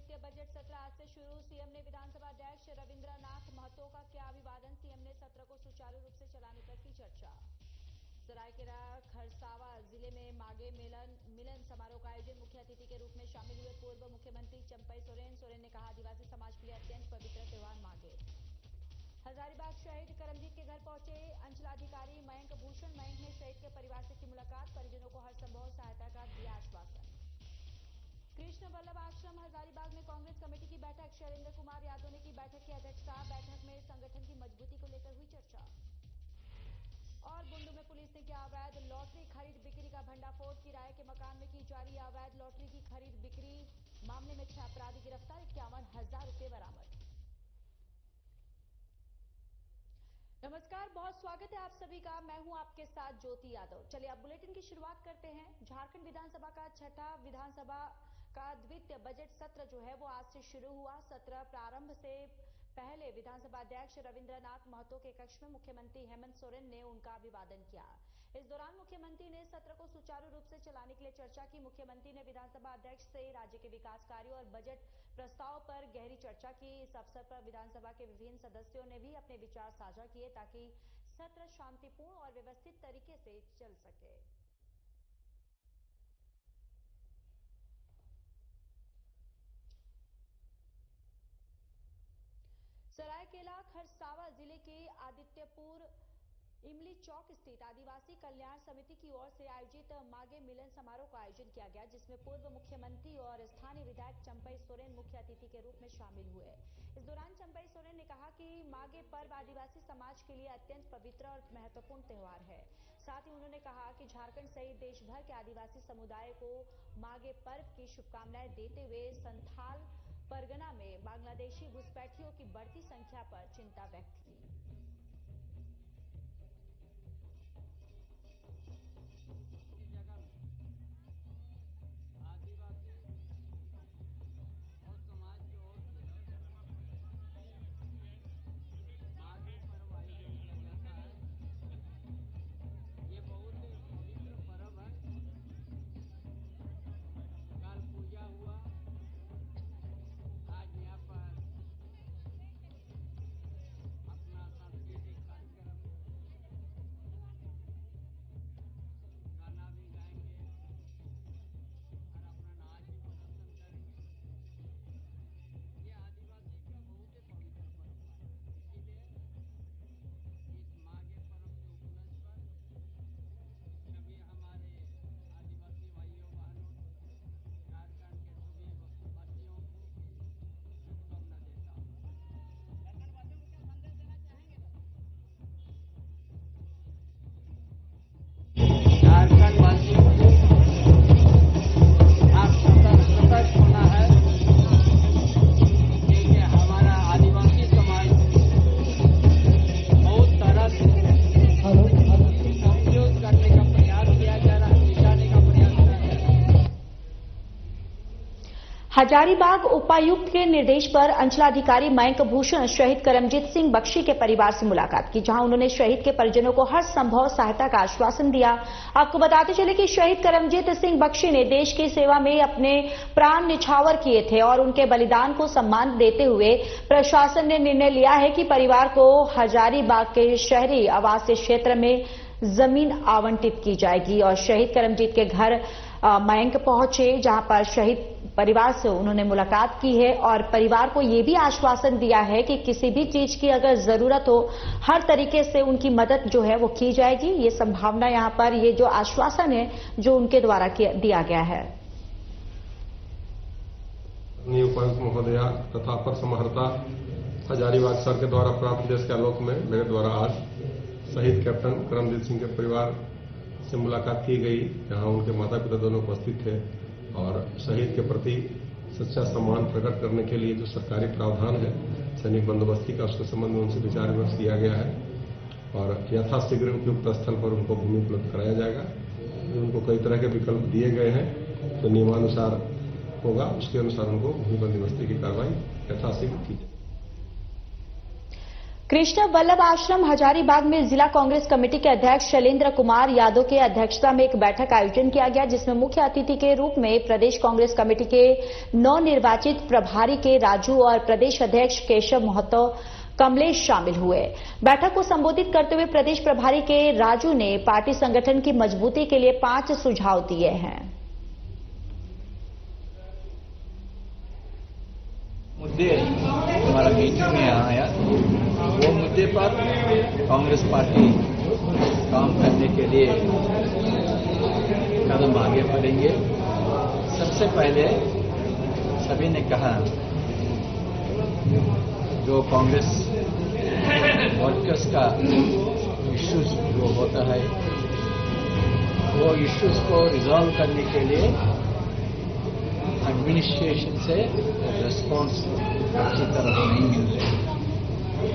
द्वितीय बजट सत्र आज से शुरू। सीएम ने विधानसभा अध्यक्ष रविंद्रनाथ महतो का किया अभिवादन। सीएम ने सत्र को सुचारू रूप से चलाने पर की चर्चा। सरायकेला खरसावा जिले में माघे मिलन समारोह का आयोजन। मुख्य अतिथि के रूप में शामिल हुए पूर्व मुख्यमंत्री चंपई सोरेन। सोरेन ने कहा, आदिवासी समाज के लिए अत्यंत पवित्र त्योहार माघे। हजारीबाग शहीद करमजीत के घर पहुंचे अंचलाधिकारी मयंक भूषण। मयंक ने शहीद के परिवार से की मुलाकात। परिजनों को हर संभव सहायता का दिया आश्वासन। कृष्ण वल्लभ आश्रम हजारीबाग में कांग्रेस कमेटी की बैठक। शैलेंद्र कुमार यादव ने की बैठक की अध्यक्षता। बैठक में संगठन की मजबूती को लेकर हुई चर्चा। और बुंडू में पुलिस ने किया अवैध लॉटरी खरीद बिक्री का भंडाफोड़। किराए के मकान में की जा रही अवैध लॉटरी की खरीद बिक्री मामले में 6 अपराधी गिरफ्तार। 51,000 रुपए बरामद। नमस्कार, बहुत स्वागत है आप सभी का। मैं हूं आपके साथ ज्योति यादव। चलिए अब बुलेटिन की शुरुआत करते हैं। झारखंड विधानसभा का छठा विधानसभा का द्वितीय बजट सत्र जो है वो आज से शुरू हुआ। सत्र प्रारंभ से पहले विधानसभा अध्यक्ष रविंद्रनाथ महतो के कक्ष में मुख्यमंत्री हेमंत सोरेन ने उनका अभिवादन किया। इस दौरान मुख्यमंत्री ने सत्र को सुचारू रूप से चलाने के लिए चर्चा की। मुख्यमंत्री ने विधानसभा अध्यक्ष से राज्य के विकास कार्यों और बजट प्रस्ताव पर गहरी चर्चा की। इस अवसर पर विधानसभा के विभिन्न सदस्यों ने भी अपने विचार साझा किए ताकि सत्र शांतिपूर्ण और व्यवस्थित तरीके से चल सके। सरायकेला खरसावा जिले के आदित्यपुर इमली चौक स्थित आदिवासी कल्याण समिति की ओर से आयोजित माघे मिलन समारोह का आयोजन किया गया, जिसमें पूर्व मुख्यमंत्री और स्थानीय विधायक चंपई सोरेन मुख्य अतिथि के रूप में शामिल हुए। इस दौरान चंपई सोरेन ने कहा कि माघे पर्व आदिवासी समाज के लिए अत्यंत पवित्र और महत्वपूर्ण त्योहार है। साथ ही उन्होंने कहा कि झारखंड सहित देश भर के आदिवासी समुदाय को माघे पर्व की शुभकामनाएं देते हुए संथाल परगना में बांग्लादेशी घुसपैठियों की बढ़ती संख्या पर चिंता व्यक्त की। हजारीबाग उपायुक्त के निर्देश पर अंचलाधिकारी मयंक भूषण शहीद करमजीत सिंह बख्शी के परिवार से मुलाकात की, जहां उन्होंने शहीद के परिजनों को हर संभव सहायता का आश्वासन दिया। आपको बताते चले कि शहीद करमजीत सिंह बख्शी ने देश की सेवा में अपने प्राण न्यौछावर किए थे और उनके बलिदान को सम्मान देते हुए प्रशासन ने निर्णय लिया है कि परिवार को हजारीबाग के शहरी आवासीय क्षेत्र में जमीन आवंटित की जाएगी। और शहीद करमजीत के घर मयंक पहुंचे, जहां पर शहीद परिवार से उन्होंने मुलाकात की है और परिवार को ये भी आश्वासन दिया है कि किसी भी चीज की अगर जरूरत हो हर तरीके से उनकी मदद जो है वो की जाएगी। ये संभावना यहाँ पर ये जो आश्वासन है जो उनके द्वारा दिया गया है। उपायुक्त महोदया तथा अपर समाहर्ता हजारीबाग सर के द्वारा प्राप्त देश के आलोक में मेरे द्वारा आज शहीद कैप्टन करमजीत सिंह के परिवार से मुलाकात की गई, जहां उनके माता पिता दोनों उपस्थित थे और शहीद के प्रति सच्चा सम्मान प्रकट करने के लिए जो सरकारी प्रावधान है सैनिक बंदोबस्ती का, उसके संबंध में उनसे विचार विमर्श किया गया है और यथाशीघ्र उपयुक्त स्थल पर उनको भूमि उपलब्ध कराया जाएगा। उनको कई तरह के विकल्प दिए गए हैं, तो नियमानुसार होगा, उसके अनुसार उनको भूमि बंदोबस्ती की कार्रवाई यथाशीघ्र की जाए। कृष्ण वल्लभ आश्रम हजारीबाग में जिला कांग्रेस कमेटी के अध्यक्ष शैलेंद्र कुमार यादव के अध्यक्षता में एक बैठक आयोजन किया गया, जिसमें मुख्य अतिथि के रूप में प्रदेश कांग्रेस कमेटी के नवनिर्वाचित प्रभारी के राजू और प्रदेश अध्यक्ष केशव महतो कमलेश शामिल हुए। बैठक को संबोधित करते हुए प्रदेश प्रभारी के राजू ने पार्टी संगठन की मजबूती के लिए 5 सुझाव दिए हैं। मुद्दे हमारा मीटिंग में आया, वो मुद्दे पर कांग्रेस पार्टी काम करने के लिए कदम आगे बढ़ेंगे। सबसे पहले सभी ने कहा जो कांग्रेस वर्कर्स का इश्यूज जो होता है वो इश्यूज को रिजॉल्व करने के लिए एडमिनिस्ट्रेशन से रिस्पांस अच्छी तरह नहीं मिल रहे,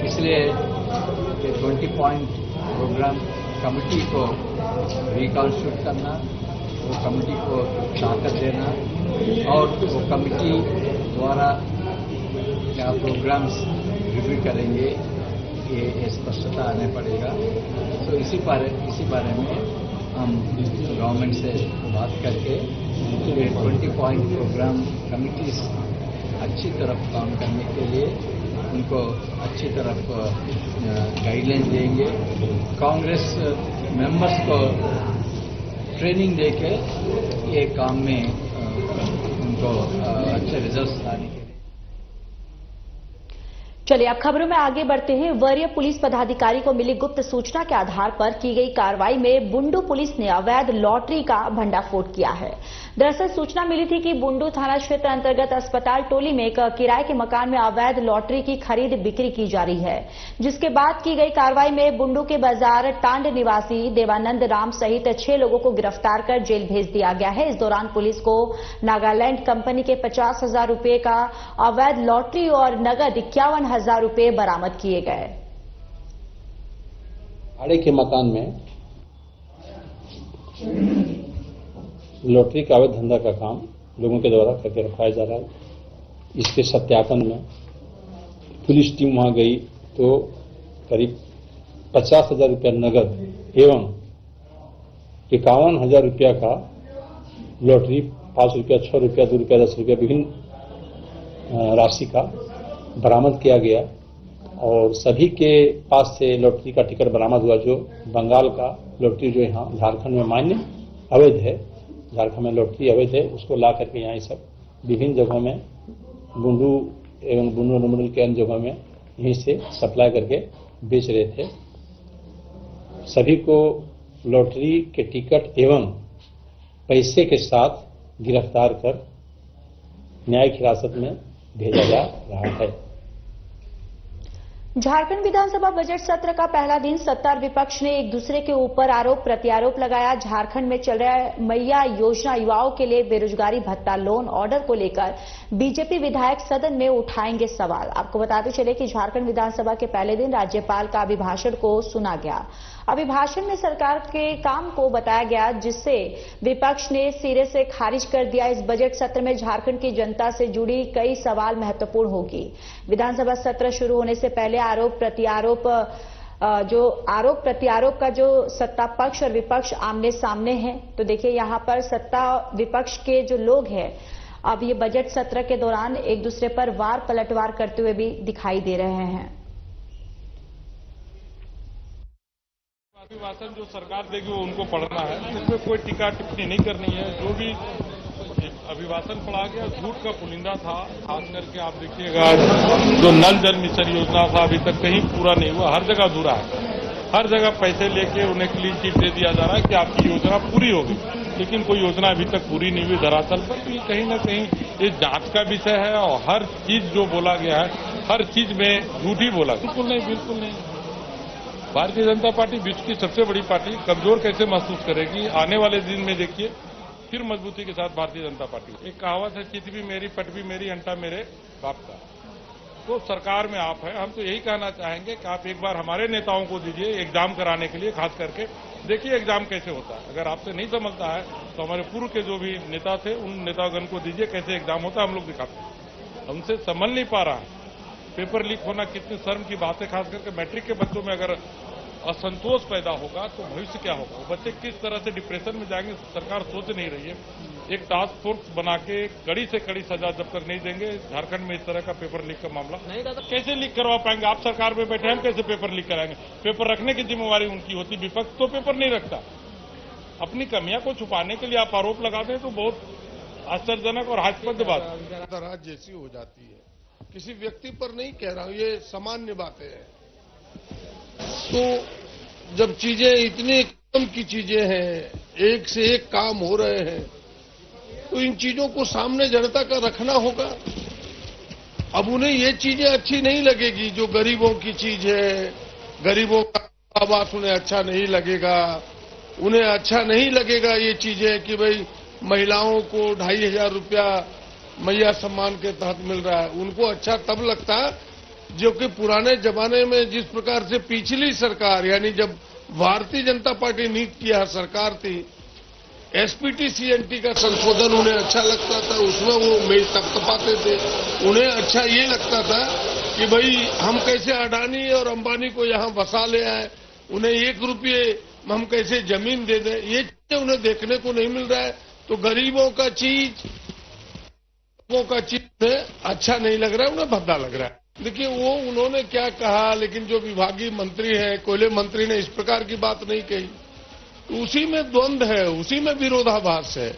इसलिए 20 पॉइंट प्रोग्राम कमेटी को रिकॉन्स्टिट्यूट करना, वो कमेटी को ताकत देना और वो कमेटी द्वारा क्या प्रोग्राम्स रिव्यू करेंगे ये स्पष्टता आने पड़ेगा। तो इसी बारे में हम गवर्नमेंट से बात करके 20 पॉइंट प्रोग्राम कमिटीज अच्छी तरफ काम करने के लिए उनको अच्छी तरफ गाइडलाइन देंगे। कांग्रेस मेंबर्स को ट्रेनिंग देके ये काम में उनको अच्छे रिजल्ट्स लाने के लिए। चलिए अब खबरों में आगे बढ़ते हैं। वरीय पुलिस पदाधिकारी को मिली गुप्त सूचना के आधार पर की गई कार्रवाई में बुंडू पुलिस ने अवैध लॉटरी का भंडाफोड़ किया है। दरअसल सूचना मिली थी कि बुंडू थाना क्षेत्र अंतर्गत अस्पताल टोली में एक किराए के मकान में अवैध लॉटरी की खरीद बिक्री की जा रही है, जिसके बाद की गई कार्रवाई में बुंडू के बाजार टांड निवासी देवानंद राम सहित 6 लोगों को गिरफ्तार कर जेल भेज दिया गया है। इस दौरान पुलिस को नागालैंड कंपनी के 50,000 रुपए का अवैध लॉटरी और नगद 51,000 रुपए बरामद किए गए। भाड़े के मकान में लॉटरी का अवैध धंधा का काम लोगों के द्वारा करके रखवाया जा रहा है। इसके सत्यापन में पुलिस टीम वहां गई तो करीब 50,000 रुपया नगद एवं 51,000 रुपया का लॉटरी, 5 रुपया, 6 रुपया, 2 रुपया, 10 रुपया विभिन्न राशि का बरामद किया गया और सभी के पास से लॉटरी का टिकट बरामद हुआ। जो बंगाल का लॉटरी जो यहाँ झारखंड में मान्य अवैध है, झारखंड में लॉटरी अवैध है, उसको ला करके यहाँ सब विभिन्न जगहों में बुंडू एवं बुंडू मंडल के अन्य जगहों में यहीं से सप्लाई करके बेच रहे थे। सभी को लॉटरी के टिकट एवं पैसे के साथ गिरफ्तार कर न्यायिक हिरासत में भेजा जा रहा है। झारखंड विधानसभा बजट सत्र का पहला दिन सत्ता और विपक्ष ने एक दूसरे के ऊपर आरोप प्रत्यारोप लगाया। झारखंड में चल रहा मैया योजना युवाओं के लिए बेरोजगारी भत्ता लोन ऑर्डर को लेकर बीजेपी विधायक सदन में उठाएंगे सवाल। आपको बताते चले कि झारखंड विधानसभा के पहले दिन राज्यपाल का अभिभाषण को सुना गया। अभिभाषण में सरकार के काम को बताया गया, जिससे विपक्ष ने सिरे से खारिज कर दिया। इस बजट सत्र में झारखंड की जनता से जुड़ी कई सवाल महत्वपूर्ण होगी। विधानसभा सत्र शुरू होने से पहले आरोप प्रत्यारोप का जो सत्ता पक्ष और विपक्ष आमने सामने है, तो देखिए यहाँ पर सत्ता विपक्ष के जो लोग हैं अब ये बजट सत्र के दौरान एक दूसरे पर वार पलटवार करते हुए भी दिखाई दे रहे हैं। अभिभाषण जो सरकार देगी वो उनको पढ़ना है, इसमें कोई टीका टिप्पणी नहीं करनी है। जो भी अभिभाषण पढ़ा गया झूठ का पुलिंदा था। खास करके आप देखिएगा जो नल जल मिशन योजना था अभी तक कहीं पूरा नहीं हुआ, हर जगह अधूरा है। हर जगह पैसे लेके उन्हें क्लीन चिट दे दिया जा रहा है कि आपकी योजना पूरी होगी, लेकिन कोई योजना अभी तक पूरी नहीं हुई धरातल पर। तो कहीं न कहीं ये जांच का विषय है और हर चीज जो बोला गया है हर चीज में झूठ ही बोला। बिल्कुल नहीं। भारतीय जनता पार्टी विश्व की सबसे बड़ी पार्टी कमजोर कैसे महसूस करेगी? आने वाले दिन में देखिए फिर मजबूती के साथ भारतीय जनता पार्टी। एक कहावत है, चित भी मेरी पट भी मेरी अंटा मेरे बाप का। तो सरकार में आप है, हम तो यही कहना चाहेंगे कि आप एक बार हमारे नेताओं को दीजिए एग्जाम कराने के लिए, खास करके देखिए एग्जाम कैसे होता है। अगर आपसे नहीं समझता है तो हमारे पूर्व के जो भी नेता थे उन नेतागण को दीजिए कैसे एग्जाम होता है, हम लोग दिखाते हैं। हमसे समझ नहीं पा रहा है पेपर लीक होना कितनी शर्म की बात है, खास करके मैट्रिक के बच्चों में अगर असंतोष पैदा होगा तो भविष्य क्या होगा, वो बच्चे किस तरह से डिप्रेशन में जाएंगे, सरकार सोच नहीं रही है। एक टास्क फोर्स बना के कड़ी से कड़ी सजा जब तक नहीं देंगे, झारखंड में इस तरह का पेपर लीक का मामला नहीं रहता। कैसे लीक करवा पाएंगे? आप सरकार में बैठे, हम कैसे पेपर लीक कराएंगे? पेपर रखने की जिम्मेवारी उनकी होती, विपक्ष तो पेपर नहीं रखता। अपनी कमियां को छुपाने के लिए आप आरोप लगाते हैं तो बहुत आश्चर्यजनक और हास्यास्पद बात तरह जैसी हो जाती है। किसी व्यक्ति पर नहीं कह रहा हूं, ये सामान्य बातें हैं। तो जब चीजें इतनी कम की चीजें हैं, एक से एक काम हो रहे हैं, तो इन चीजों को सामने जनता का रखना होगा। अब उन्हें ये चीजें अच्छी नहीं लगेगी, जो गरीबों की चीज है, गरीबों का आवास उन्हें अच्छा नहीं लगेगा। उन्हें अच्छा नहीं लगेगा ये चीजें कि भाई महिलाओं को 2500 रुपया मैया सम्मान के तहत मिल रहा है। उनको अच्छा तब लगता है जो कि पुराने जमाने में जिस प्रकार से पिछली सरकार, यानी जब भारतीय जनता पार्टी नीति की सरकार थी, एसपीटी सीएनटी का संशोधन उन्हें अच्छा लगता था, उसमें वो मेज तपतपाते थे। उन्हें अच्छा ये लगता था कि भाई हम कैसे अडानी और अंबानी को यहां बसा ले आए, उन्हें 1 रुपये हम कैसे जमीन दे दें। ये चीजें उन्हें देखने को नहीं मिल रहा है। तो गरीबों का चीज उन्हें अच्छा नहीं लग रहा है, उन्हें भद्दा लग रहा है। देखिए वो उन्होंने क्या कहा, लेकिन जो विभागीय मंत्री हैं, कोयले मंत्री ने इस प्रकार की बात नहीं कही। तो उसी में द्वंद्व है, उसी में विरोधाभास है।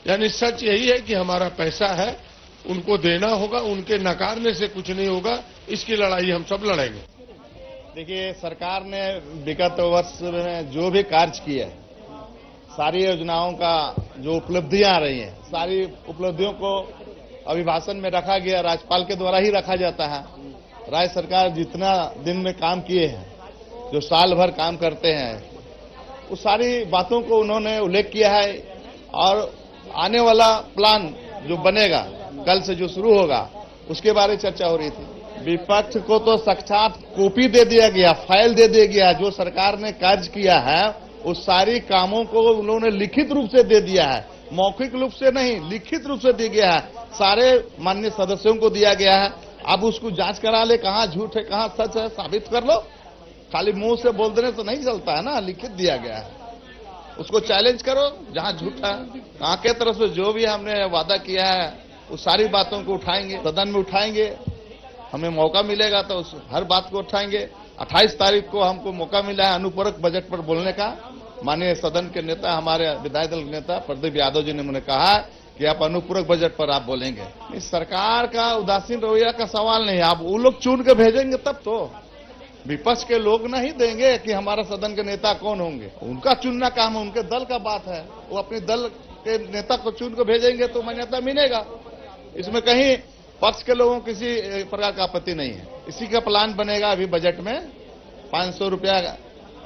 यानी सच यही है कि हमारा पैसा है, उनको देना होगा, उनके नकारने से कुछ नहीं होगा। इसकी लड़ाई हम सब लड़ेंगे। देखिए, सरकार ने विगत वर्ष में जो भी कार्य किया है, सारी योजनाओं का जो उपलब्धियां आ रही हैं, सारी उपलब्धियों को अभिभाषण में रखा गया, राज्यपाल के द्वारा ही रखा जाता है। राज्य सरकार जितना दिन में काम किए हैं, जो साल भर काम करते हैं, उस सारी बातों को उन्होंने उल्लेख किया है। और आने वाला प्लान जो बनेगा, कल से जो शुरू होगा, उसके बारे में चर्चा हो रही थी। विपक्ष को तो साक्षात कॉपी दे दिया गया, फाइल दे दिया गया। जो सरकार ने कार्य किया है उस सारी कामों को उन्होंने लिखित रूप से दे दिया है, मौखिक रूप से नहीं, लिखित रूप से दिया गया है। सारे माननीय सदस्यों को दिया गया है। अब उसको जांच करा ले, कहां झूठ है कहां सच है, साबित कर लो। खाली मुंह से बोल देने तो नहीं चलता है ना, लिखित दिया गया है, उसको चैलेंज करो। जहां झूठ है, कहां के तरफ से जो भी हमने वादा किया है, उस सारी बातों को उठाएंगे, सदन में उठाएंगे। हमें मौका मिलेगा तो उस हर बात को उठाएंगे। 28 तारीख को हमको मौका मिला है अनुपूरक बजट पर बोलने का। माननीय सदन के नेता, हमारे विधायक दल के नेता प्रदीप यादव जी ने मुझे कहा है कि आप अनुपूरक बजट पर आप बोलेंगे। इस सरकार का उदासीन रवैया का सवाल नहीं है। आप वो लोग चुन के भेजेंगे तब तो, विपक्ष के लोग नहीं देंगे कि हमारा सदन के नेता कौन होंगे। उनका चुनना काम है, उनके दल का बात है। वो अपने दल के नेता को चुन के भेजेंगे तो मान्यता मिलेगा। इसमें कहीं पक्ष के लोगों को किसी प्रकार का आपत्ति नहीं है। इसी का प्लान बनेगा। अभी बजट में 500 रुपया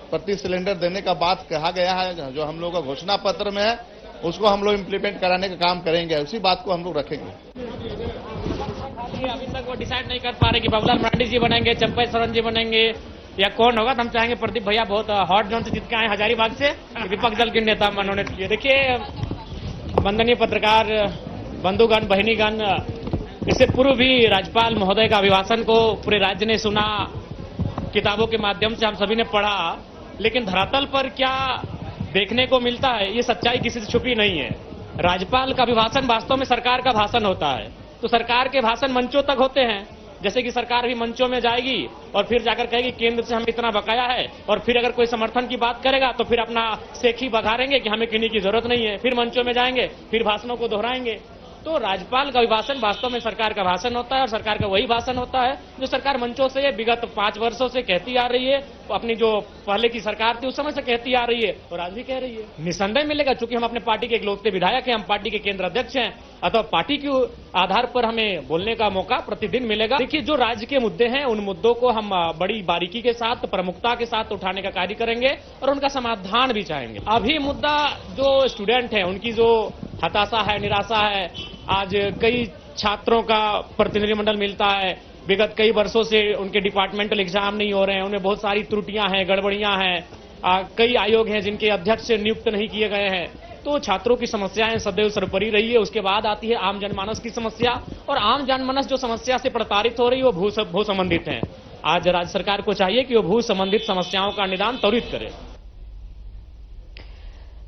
प्रति सिलेंडर देने का बात कहा गया है, जो हम लोग का घोषणा पत्र में है, उसको हम लोग इम्प्लीमेंट कराने का काम करेंगे। उसी बात को हम लोग रखेंगे। अभी तक वो डिसाइड नहीं कर पा रहे कि बाबूलाल मरांडी जी बनेंगे, चंपई सोरेन जी बनेंगे या कौन होगा। तो हम चाहेंगे प्रदीप भैया बहुत हॉट जोन से जीत के आए हजारीबाग से, विपक्ष दल के नेता मनोनीत किए। देखिए, वंदनीय पत्रकार बंधुगण, बहनीगण, इससे पूर्व भी राज्यपाल महोदय का अभिभाषण को पूरे राज्य ने सुना, किताबों के माध्यम से हम सभी ने पढ़ा, लेकिन धरातल पर क्या देखने को मिलता है, ये सच्चाई किसी से छुपी नहीं है। राज्यपाल का अभिभाषण वास्तव में सरकार का भाषण होता है। तो सरकार के भाषण मंचों तक होते हैं, जैसे कि सरकार भी मंचों में जाएगी और फिर जाकर कहेगी केंद्र से हमें इतना बकाया है, और फिर अगर कोई समर्थन की बात करेगा तो फिर अपना सेखी बघारेंगे कि हमें किन्हीं की जरूरत नहीं है, फिर मंचों में जाएंगे, फिर भाषणों को दोहराएंगे। तो राज्यपाल का अभिभाषण वास्तव में सरकार का भाषण होता है, और सरकार का वही भाषण होता है जो सरकार मंचों से विगत 5 वर्षों से कहती आ रही है। अपनी जो पहले की सरकार थी उस समय से कहती आ रही है और आज भी कह रही है। निसंदेह मिलेगा, चूंकि हम अपने पार्टी के इकलौते विधायक हैं, हम पार्टी के केंद्र अध्यक्ष हैं, अथवा पार्टी के आधार पर हमें बोलने का मौका प्रतिदिन मिलेगा। देखिए, जो राज्य के मुद्दे हैं उन मुद्दों को हम बड़ी बारीकी के साथ, प्रमुखता के साथ उठाने का कार्य करेंगे और उनका समाधान भी चाहेंगे। अभी मुद्दा जो स्टूडेंट है उनकी जो हताशा है, निराशा है, आज कई छात्रों का प्रतिनिधिमंडल मिलता है, विगत कई वर्षों से उनके डिपार्टमेंटल एग्जाम नहीं हो रहे हैं, उनमें बहुत सारी त्रुटियां हैं, गड़बड़ियां हैं, कई आयोग हैं जिनके अध्यक्ष नियुक्त नहीं किए गए हैं। तो छात्रों की समस्याएं सदैव सर्वोपरि रही है, उसके बाद आती है आम जनमानस की समस्या, और आम जनमानस जो समस्या से प्रताड़ित हो रही है वो भू संबंधित है। आज राज्य सरकार को चाहिए कि वो भू संबंधित समस्याओं का निदान त्वरित करे।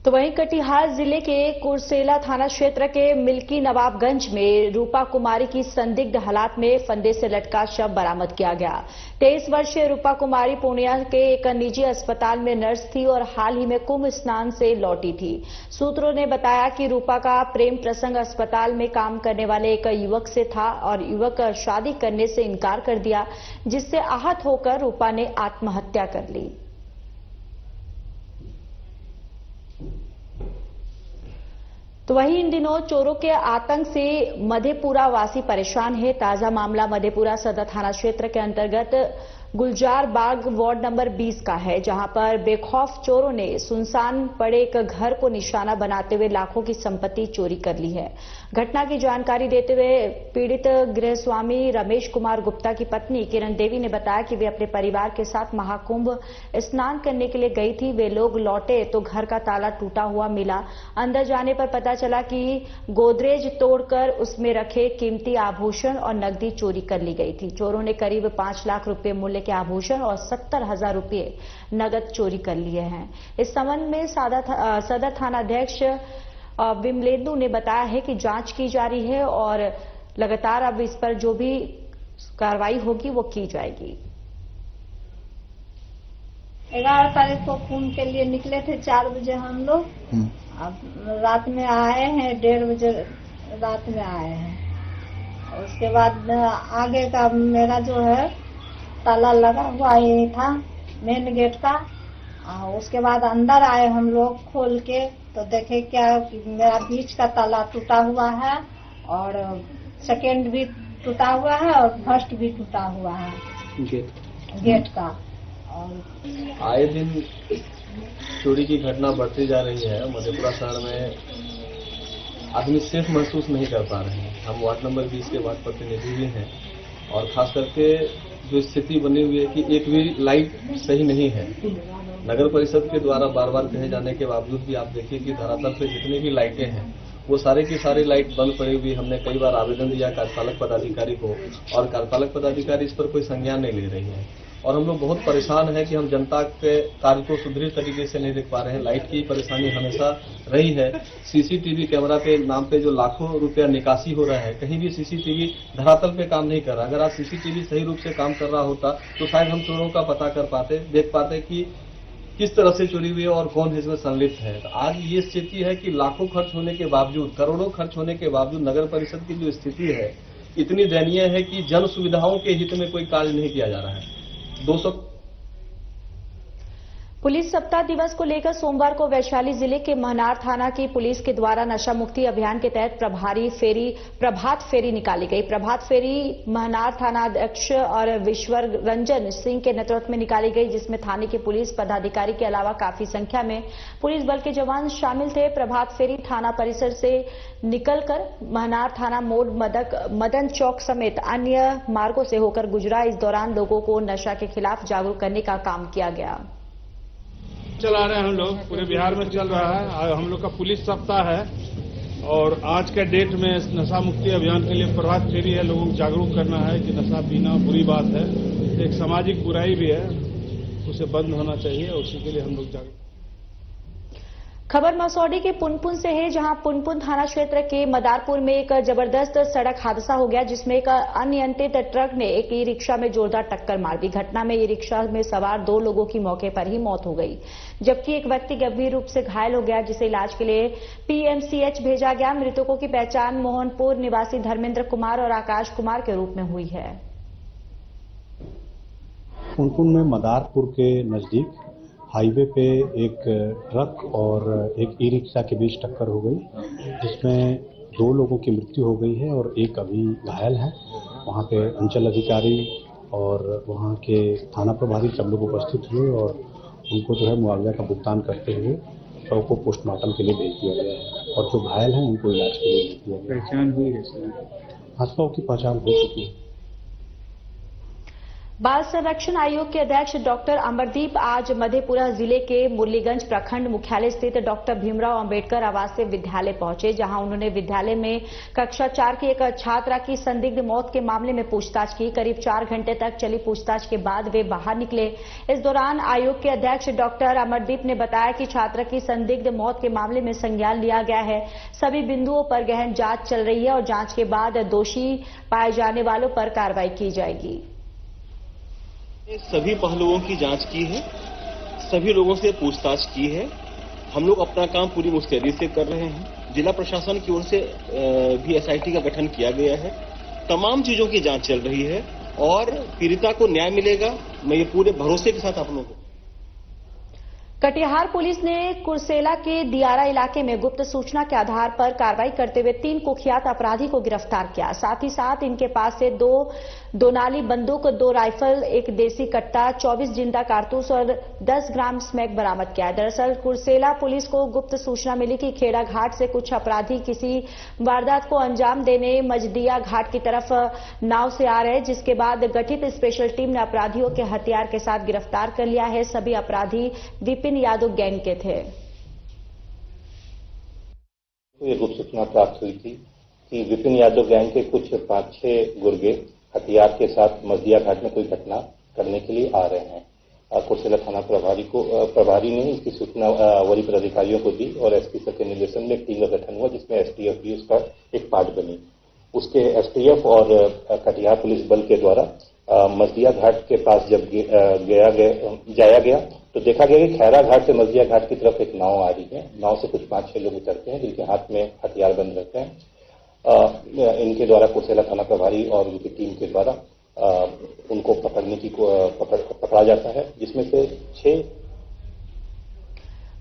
तो वहीं कटिहार जिले के कुरसेला थाना क्षेत्र के मिल्की नवाबगंज में रूपा कुमारी की संदिग्ध हालात में फंदे से लटका शव बरामद किया गया। 23 वर्षीय रूपा कुमारी पूर्णिया के एक निजी अस्पताल में नर्स थी और हाल ही में कुंभ स्नान से लौटी थी। सूत्रों ने बताया कि रूपा का प्रेम प्रसंग अस्पताल में काम करने वाले एक युवक से था और युवक शादी करने से इनकार कर दिया, जिससे आहत होकर रूपा ने आत्महत्या कर ली। तो वहीं इन दिनों चोरों के आतंक से मधेपुरा वासी परेशान है। ताजा मामला मधेपुरा सदर थाना क्षेत्र के अंतर्गत गुलजार बाग वार्ड नंबर 20 का है, जहां पर बेखौफ चोरों ने सुनसान पड़े एक घर को निशाना बनाते हुए लाखों की संपत्ति चोरी कर ली है। घटना की जानकारी देते हुए पीड़ित गृहस्वामी रमेश कुमार गुप्ता की पत्नी किरण देवी ने बताया कि वे अपने परिवार के साथ महाकुंभ स्नान करने के लिए गई थी। वे लोग लौटे तो घर का ताला टूटा हुआ मिला। अंदर जाने पर पता चला कि गोदरेज तोड़कर उसमें रखे कीमती आभूषण और नकदी चोरी कर ली गई थी। चोरों ने करीब 5 लाख रुपए मूल्य के आभूषण और 70,000 रुपए नगद चोरी कर लिए हैं। इस संबंध में सदर थानाध्यक्ष विमलेंदु ने बताया है कि जांच की जा रही है और लगातार अब इस पर जो भी कार्रवाई होगी वो की जाएगी। 11 तारीख को कुंभ के लिए निकले थे 4 बजे हम लोग, अब रात में आए हैं 1:30 बजे रात में आए हैं। उसके बाद आगे का मेरा जो है ताला लगा हुआ ही था मेन गेट का। उसके बाद अंदर आए हम लोग खोल के तो देखे क्या मेरा बीच का ताला टूटा हुआ है और सेकेंड भी टूटा हुआ है और फर्स्ट भी टूटा हुआ है गेट का। और आए दिन चोरी की घटना बढ़ती जा रही है। मधेपुरा शहर में आदमी सेफ महसूस नहीं कर पा रहे हैं। हम वार्ड नंबर 20 के वार्ड प्रतिनिधि भी हैं और खास करके जो स्थिति बनी हुई है कि एक भी लाइट सही नहीं है। नगर परिषद के द्वारा बार बार कहे जाने के बावजूद भी आप देखिए कि धरातल पे जितनी भी लाइटें हैं वो सारी की सारी लाइट बंद पड़ी हुई। हमने कई बार आवेदन दिया कार्यपालक पदाधिकारी को और कार्यपालक पदाधिकारी इस पर कोई संज्ञान नहीं ले रही है और हम लोग बहुत परेशान हैं कि हम जनता के कार्य को सुदृढ़ तरीके से नहीं देख पा रहे हैं। लाइट की परेशानी हमेशा रही है। सीसीटीवी कैमरा के नाम पे जो लाखों रुपया निकासी हो रहा है, कहीं भी सीसीटीवी धरातल पे काम नहीं कर रहा। अगर आज सीसीटीवी सही रूप से काम कर रहा होता तो शायद हम चोरों का पता कर पाते, देख पाते कि किस तरह से चोरी हुई है और कौन इसमें संलिप्त है। आज ये स्थिति है कि लाखों खर्च होने के बावजूद, करोड़ों खर्च होने के बावजूद नगर परिषद की जो स्थिति है इतनी दयनीय है कि जन सुविधाओं के हित में कोई कार्य नहीं किया जा रहा है। पुलिस सप्ताह दिवस को लेकर सोमवार को वैशाली जिले के महनार थाना की पुलिस के द्वारा नशा मुक्ति अभियान के तहत प्रभात फेरी निकाली गई। प्रभात फेरी महनार थानाध्यक्ष और विश्वर रंजन सिंह के नेतृत्व में निकाली गई, जिसमें थाने के पुलिस पदाधिकारी के अलावा काफी संख्या में पुलिस बल के जवान शामिल थे। प्रभात फेरी थाना परिसर से निकलकर महनार थाना मोड़ मदन चौक समेत अन्य मार्गों से होकर गुजरा। इस दौरान लोगों को नशा के खिलाफ जागरूक करने का काम किया गया। चला रहे हैं हम लोग, पूरे बिहार में चल रहा है। हम लोग का पुलिस सप्ताह है और आज के डेट में नशा मुक्ति अभियान के लिए प्रभात फेरी है। लोगों को जागरूक करना है कि नशा पीना बुरी बात है, एक सामाजिक बुराई भी है, उसे बंद होना चाहिए। उसी के लिए हम लोग जागरूक। खबर मसौडी के पुनपुन से है, जहां पुनपुन थाना क्षेत्र के मदारपुर में एक जबरदस्त सड़क हादसा हो गया, जिसमें एक अनियंत्रित ट्रक ने एक ई रिक्शा में जोरदार टक्कर मार दी। घटना में ई रिक्शा में सवार 2 लोगों की मौके पर ही मौत हो गई, जबकि एक व्यक्ति गंभीर रूप से घायल हो गया, जिसे इलाज के लिए पीएमसीएच भेजा गया। मृतकों की पहचान मोहनपुर निवासी धर्मेंद्र कुमार और आकाश कुमार के रूप में हुई है। पुनपुन में मदारपुर के नजदीक हाईवे पे एक ट्रक और एक ई रिक्शा के बीच टक्कर हो गई, जिसमें 2 लोगों की मृत्यु हो गई है और एक अभी घायल है। वहाँ पे अंचल अधिकारी और वहाँ के थाना प्रभारी सब लोग उपस्थित हुए और उनको जो है मुआवजा का भुगतान करते हुए शव को पोस्टमार्टम के लिए भेज दिया गया है और जो घायल हैं उनको इलाज के लिए भेज दिया गया। पहचान हुई है? हाँ, शव की पहचान हो चुकी है। बाल संरक्षण आयोग के अध्यक्ष डॉक्टर अमरदीप आज मधेपुरा जिले के मुरलीगंज प्रखंड मुख्यालय स्थित डॉक्टर भीमराव अंबेडकर आवासीय विद्यालय पहुंचे, जहां उन्होंने विद्यालय में कक्षा 4 की एक छात्रा की संदिग्ध मौत के मामले में पूछताछ की। करीब 4 घंटे तक चली पूछताछ के बाद वे बाहर निकले। इस दौरान आयोग के अध्यक्ष डॉक्टर अमरदीप ने बताया कि छात्रा की संदिग्ध मौत के मामले में संज्ञान लिया गया है। सभी बिंदुओं पर गहन जांच चल रही है और जांच के बाद दोषी पाए जाने वालों पर कार्रवाई की जाएगी। सभी पहलुओं की जांच की है, सभी लोगों से पूछताछ की है। हम लोग अपना काम पूरी मुस्तैदी से कर रहे हैं। जिला प्रशासन की ओर से भी एसआईटी का गठन किया गया है। तमाम चीजों की जांच चल रही है और पीड़िता को न्याय मिलेगा, मैं ये पूरे भरोसे के साथ आप लोगों को। कटिहार पुलिस ने कुरसेला के दियारा इलाके में गुप्त सूचना के आधार पर कार्रवाई करते हुए 3 कुख्यात अपराधी को गिरफ्तार किया। साथ ही साथ इनके पास से 2 नाली बंदूक, 2 राइफल, 1 देसी कट्टा, 24 जिंदा कारतूस और 10 ग्राम स्मैक बरामद किया। दरअसल कुरसेला पुलिस को गुप्त सूचना मिली कि खेड़ा घाट से कुछ अपराधी किसी वारदात को अंजाम देने मजदिया घाट की तरफ नाव से आ रहे, जिसके बाद गठित स्पेशल टीम ने अपराधियों के हथियार के साथ गिरफ्तार कर लिया है। सभी अपराधी विपिन यादव गैंग के थे। ये गुप्त सूचना प्राप्त हुई थी कि विपिन यादव गैंग के कुछ 5-6 गुर्गे हथियार के साथ मजदिया घाट में कोई घटना करने के लिए आ रहे हैं। कुरसेला थाना प्रभारी ने इसकी सूचना वरीय पदाधिकारियों को दी और एसपी सर के निर्देशन में एक टीम का गठन हुआ, जिसमें एसटीएफ भी उसका एक पार्ट बनी। उसके एसटीएफ और कटिहार पुलिस बल के द्वारा मजदिया घाट के पास जब जाया गया तो देखा गया कि खैरा घाट से मजदिया घाट की तरफ एक नाव आ रही है। नाव से कुछ 5-6 लोग उतरते हैं, जिनके हाथ में हथियार बंद रहते हैं। इनके द्वारा कुरसेला थाना प्रभारी और उनकी टीम के द्वारा उनको पकड़ा जाता है, जिसमें से 6।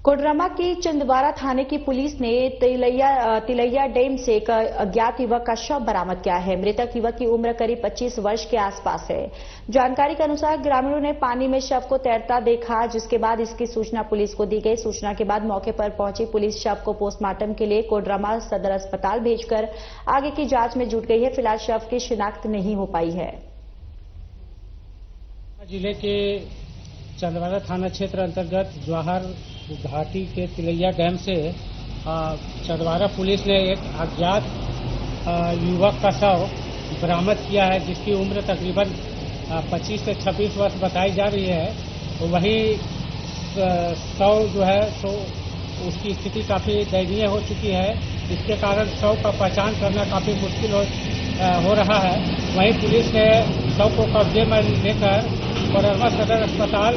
कोडरमा की चंदवारा थाने की पुलिस ने तिलैया डैम से एक अज्ञात युवक का शव बरामद किया है। मृतक युवक की उम्र करीब 25 वर्ष के आसपास है। जानकारी के अनुसार ग्रामीणों ने पानी में शव को तैरता देखा, जिसके बाद इसकी सूचना पुलिस को दी गई। सूचना के बाद मौके पर पहुंची पुलिस शव को पोस्टमार्टम के लिए कोडरमा सदर अस्पताल भेजकर आगे की जांच में जुट गई है। फिलहाल शव की शिनाख्त नहीं हो पाई है। जिले के चंदवारा थाना क्षेत्र अंतर्गत जवाहर घाटी के तिलैया डैम से चंदवारा पुलिस ने एक अज्ञात युवक का शव बरामद किया है, जिसकी उम्र तकरीबन 25 से 26 वर्ष बताई जा रही है। वही शव जो है तो उसकी स्थिति काफी दयनीय हो चुकी है, जिसके कारण शव का पहचान करना काफी मुश्किल हो रहा है। वहीं पुलिस ने शव को कब्जे में लेकर कोडरमा सदर अस्पताल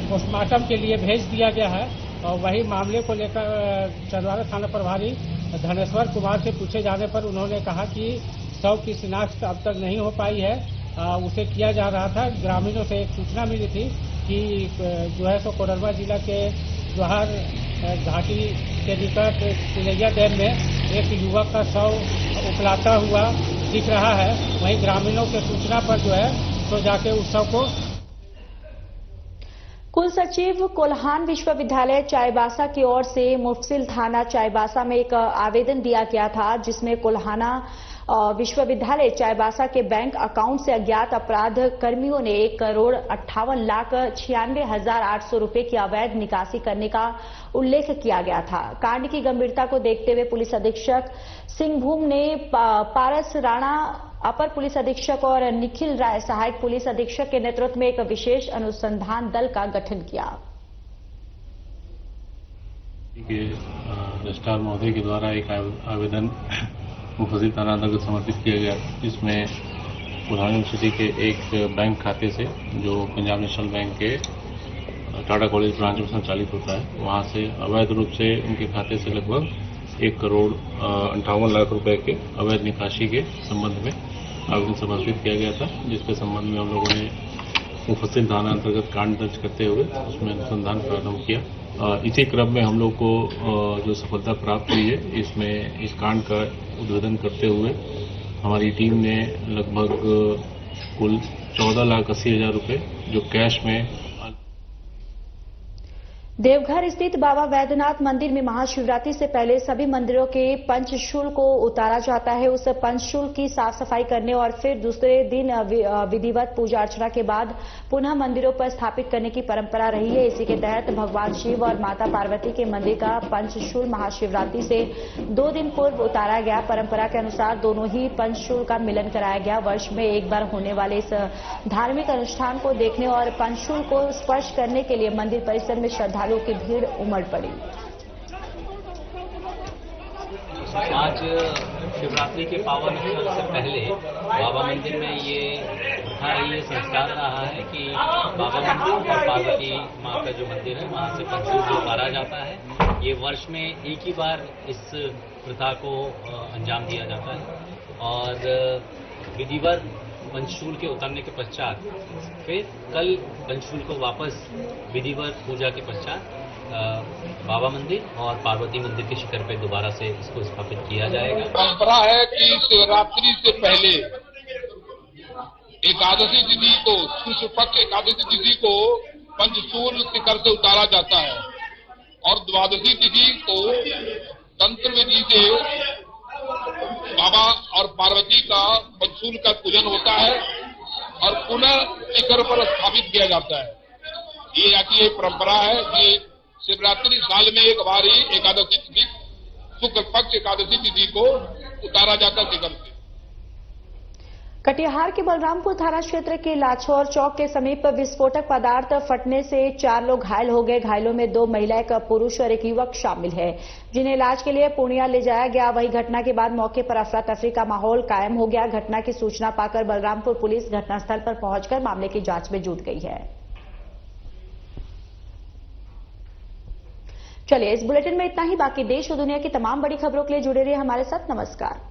पोस्टमार्टम के लिए भेज दिया गया है। और वही मामले को लेकर चंदवारा थाना प्रभारी धनेश्वर कुमार से पूछे जाने पर उन्होंने कहा कि शव की शिनाख्त अब तक नहीं हो पाई है, उसे किया जा रहा था। ग्रामीणों से एक सूचना मिली थी कि जो है सो कोडरमा जिला के जवाहर घाटी के निकट तिलैया डैम में एक युवक का शव उफलाता हुआ दिख रहा है। वहीं ग्रामीणों के सूचना पर जो है तो जाके उस शव को कुल सचिव कोल्हान विश्वविद्यालय चाईबासा की ओर से मुफसिल थाना चाईबासा में एक आवेदन दिया गया था, जिसमें कोल्हाना विश्वविद्यालय चाईबासा के बैंक अकाउंट से अज्ञात अपराध कर्मियों ने 1,58,96,800 रुपए की अवैध निकासी करने का उल्लेख किया गया था। कांड की गंभीरता को देखते हुए पुलिस अधीक्षक सिंहभूम ने पारस राणा, अपर पुलिस अधीक्षक और निखिल राय, सहायक पुलिस अधीक्षक के नेतृत्व में एक विशेष अनुसंधान दल का गठन किया। रजिस्ट्रार महोदय के द्वारा एक आवेदन मुफसिल थाना अंतर्गत समर्पित किया गया, जिसमें कोल्हान यूनिवर्सिटी के एक बैंक खाते से, जो पंजाब नेशनल बैंक के टाटा कॉलेज ब्रांच में संचालित होता है, वहां से अवैध रूप से उनके खाते से लगभग 1,58,00,000 रुपए के अवैध निकासी के संबंध में आवेदन समर्पित किया गया था, जिसके संबंध में हम लोगों ने मुफस्सिल थाना अंतर्गत कांड दर्ज करते हुए उसमें अनुसंधान प्रारंभ किया। इसी क्रम में हम लोग को जो सफलता प्राप्त हुई है, इसमें इस कांड का उद्भेदन करते हुए हमारी टीम ने लगभग कुल 14,80,000 रुपए जो कैश में। देवघर स्थित बाबा वैद्यनाथ मंदिर में महाशिवरात्रि से पहले सभी मंदिरों के पंचशूल को उतारा जाता है। उस पंचशूल की साफ सफाई करने और फिर दूसरे दिन विधिवत पूजा अर्चना के बाद पुनः मंदिरों पर स्थापित करने की परंपरा रही है। इसी के तहत भगवान शिव और माता पार्वती के मंदिर का पंचशूल महाशिवरात्रि से 2 दिन पूर्व उतारा गया। परंपरा के अनुसार दोनों ही पंचशूल का मिलन कराया गया। वर्ष में एक बार होने वाले इस धार्मिक अनुष्ठान को देखने और पंचशूल को स्पर्श करने के लिए मंदिर परिसर में श्रद्धालुओं की भीड़ उमड़ पड़ी। आज शिवरात्रि के पावन अवसर से पहले बाबा मंदिर में ये प्रथा ये संस्कार रहा है कि बाबा मंदिर और पार्वती माँ का जो मंदिर है वहाँ से पंचशूल उतारा जाता है। ये वर्ष में एक ही बार इस प्रथा को अंजाम दिया जाता है और विधिवत पंचशूल के उतरने के पश्चात फिर कल पंचशूल को वापस विधिवत पूजा के पश्चात बाबा मंदिर और पार्वती मंदिर के शिखर पे दोबारा से इसको स्थापित किया जाएगा। परंपरा है कि शिवरात्रि से पहले एकादशी तिथि को, शुक्ल पक्ष एकादशी तिथि को पंचशूल शिखर से उतारा जाता है और द्वादशी तिथि को तंत्र विधि से बाबा और पार्वती का पंचशूल का पूजन होता है और पुनः शिखर पर स्थापित किया जाता है। ये यहाँ की परंपरा है कि शिवरात्रि साल में एक बार ही एकादशी तिथि, शुक्ल पक्ष एकादशी तिथि को उतारा जाता शिखर से। कटिहार के बलरामपुर थाना क्षेत्र के लाछौर चौक के समीप विस्फोटक पदार्थ फटने से 4 लोग घायल हो गए। घायलों में 2 महिला, एक पुरुष और एक युवक शामिल है, जिन्हें इलाज के लिए पूर्णिया ले जाया गया। वहीं घटना के बाद मौके पर अफरा तफरी का माहौल कायम हो गया। घटना की सूचना पाकर बलरामपुर पुलिस घटनास्थल पर पहुंचकर मामले की जांच में जुट गई है। चलिए, इस बुलेटिन में इतना ही। बाकी देश और दुनिया की तमाम बड़ी खबरों के लिए जुड़े रहिए हमारे साथ। नमस्कार।